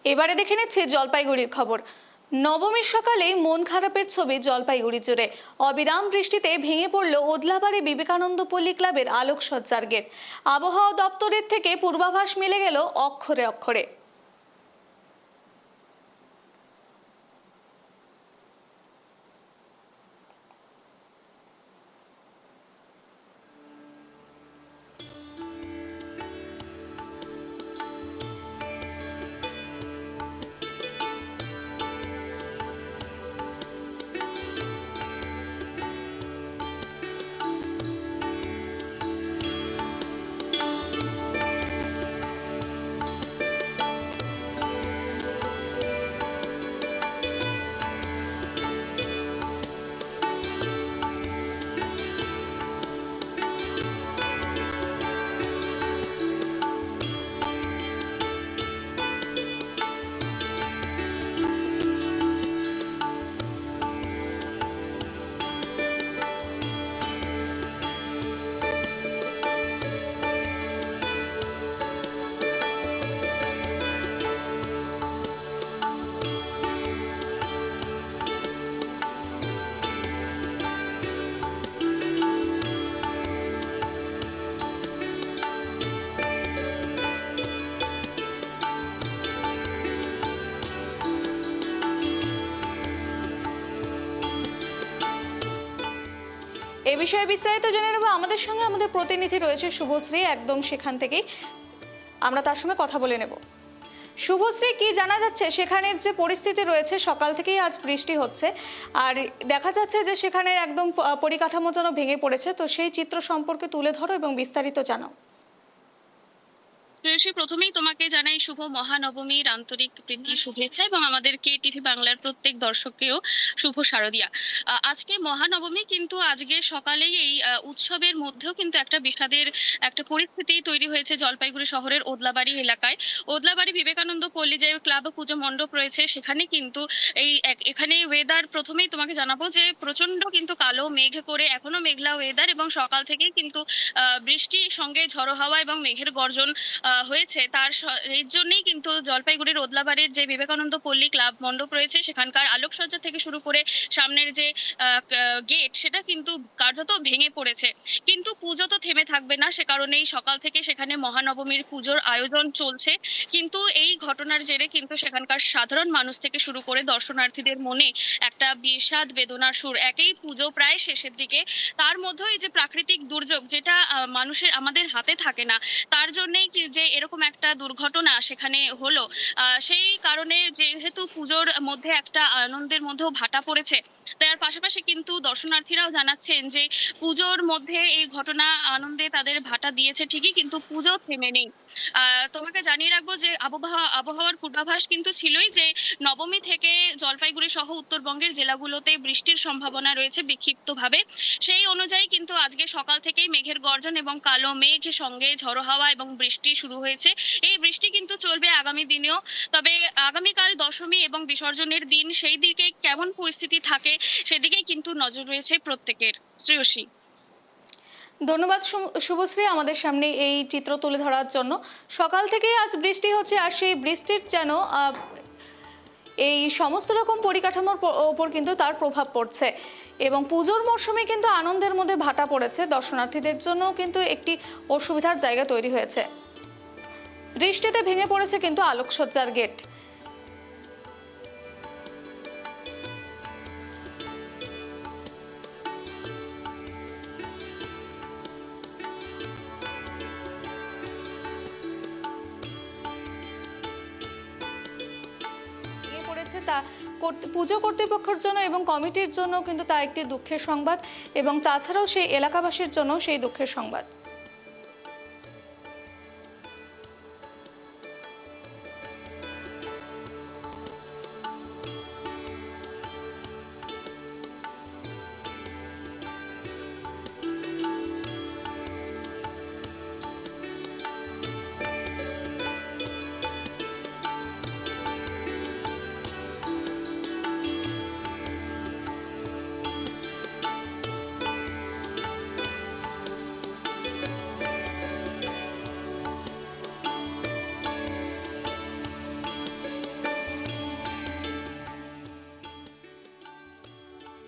এবারে দেখে নিচ্ছে জলপাইগুড়ির খবর। নবমীর সকালে মন খারাপের ছবি জলপাইগুড়ি জুড়ে। অবিরাম বৃষ্টিতে ভেঙে পড়ল ওদলাবাড়ি বিবেকানন্দ পল্লী ক্লাবের আলোকসজ্জার গেট। আবহাওয়া দপ্তরের থেকে পূর্বাভাস মিলে গেল অক্ষরে অক্ষরে। এ বিষয়ে বিস্তারিত জেনে নেব। আমাদের সঙ্গে আমাদের প্রতিনিধি রয়েছে শুভশ্রী, একদম সেখান থেকেই আমরা তার সঙ্গে কথা বলে নেব। শুভশ্রী, কি জানা যাচ্ছে সেখানের যে পরিস্থিতি রয়েছে? সকাল থেকেই আজ বৃষ্টি হচ্ছে, আর দেখা যাচ্ছে যে সেখানে একদম পরিকাঠামো যেন ভেঙে পড়েছে। তো সেই চিত্র সম্পর্কে তুলে ধরো এবং বিস্তারিত জানাও। প্রথমেই তোমাকে জানাই শুভ মহানবমীর আন্তরিক প্রীতি শুভেচ্ছা এবং আমাদের টিভি বাংলার প্রত্যেক দর্শককেও শুভ শারদিয়া। আজকে মহানবমী, কিন্তু আজকে সকালেই এই উৎসবের মধ্যেও কিন্তু একটা বিষাদের একটা পরিস্থিতি তৈরি হয়েছে জলপাইগুড়ি শহরের ওদলাবাড়ি এলাকায়। ওদলাবাড়ি বিবেকানন্দ পল্লী যে ক্লাব পুজো মণ্ডপ রয়েছে সেখানে কিন্তু এখানে ওয়েদার, প্রথমেই তোমাকে জানাবো যে প্রচন্ড কিন্তু কালো মেঘ করে এখনো মেঘলা ওয়েদার, এবং সকাল থেকেই কিন্তু বৃষ্টির সঙ্গে ঝড়ো হাওয়া এবং মেঘের গর্জন হয়েছে। এর জন্যই কিন্তু জলপাইগুড়ির ওদলাবাড়ির যে বিবেকানন্দ পল্লী ক্লাব মণ্ডপ রয়েছে সেখানকার আলোকসজ্জা থেকে শুরু করে সামনের যে গেট সেটা কিন্তু কার্যত ভেঙে পড়েছে। কিন্তু পুজো তো থেমে থাকবে না, সে কারণেই সকাল থেকে সেখানে মহানবমীর পুজোর আয়োজন চলছে। কিন্তু এই ঘটনার জেরে কিন্তু সেখানকার সাধারণ মানুষ থেকে শুরু করে দর্শনার্থীদের মনে একটা বিষাদ বেদনার সুর। একেই পুজো প্রায় শেষের দিকে, তার মধ্যেও এই যে প্রাকৃতিক দুর্যোগ, যেটা মানুষের আমাদের হাতে থাকে না, তার জন্যই যে এরকম একটা দুর্ঘটনা সেখানে হলো। সেই কারণে যেহেতু পুজোর মধ্যে একটা আনন্দের মধ্যেও ভাটা পড়েছে, তার পাশাপাশি কিন্তু দর্শনার্থীরাও জানাচ্ছেন যে পুজোর মধ্যে এই ঘটনা আনন্দে তাদের ভাটা দিয়েছে ঠিকই, কিন্তু পুজো থেমে নেই। তোমাকে জানিয়ে রাখবো যে আবহাওয়ার পূর্বাভাস কিন্তু ছিলই যে নবমী থেকে জলপাইগুড়ি সহ উত্তরবঙ্গের জেলাগুলোতে বৃষ্টির সম্ভাবনা রয়েছে বিক্ষিপ্তভাবে। সেই অনুযায়ী কিন্তু আজকে সকাল থেকেই মেঘের গর্জন এবং কালো মেঘ সঙ্গে ঝড়ো হাওয়া এবং বৃষ্টি শুরু হয়েছে। এই বৃষ্টি কিন্তু চলবে আগামী দিনেও। তবে আগামীকাল দশমী এবং বিসর্জনের দিন, সেই দিকে কেমন পরিস্থিতি থাকে সেদিকে কিন্তু নজর রয়েছে প্রত্যেকের। শ্রেয়সী। ধন্যবাদ শুভশ্রী, আমাদের সামনে এই চিত্র তুলে ধরার জন্য। সকাল থেকেই আজ বৃষ্টি হচ্ছে, আর সেই বৃষ্টির যেন এই সমস্ত রকম পরিকাঠামোর ওপর কিন্তু তার প্রভাব পড়ছে, এবং পুজোর মরশুমে কিন্তু আনন্দের মধ্যে ভাটা পড়েছে। দর্শনার্থীদের জন্য কিন্তু একটি অসুবিধার জায়গা তৈরি হয়েছে। বৃষ্টিতে ভেঙে পড়েছে কিন্তু আলোকসজ্জার গেট। তা পুজো কর্তৃপক্ষের জন্য এবং কমিটির জন্য কিন্তু তা একটি দুঃখের সংবাদ, এবং তাছাড়াও সেই এলাকাবাসীর জন্য সেই দুঃখের সংবাদ।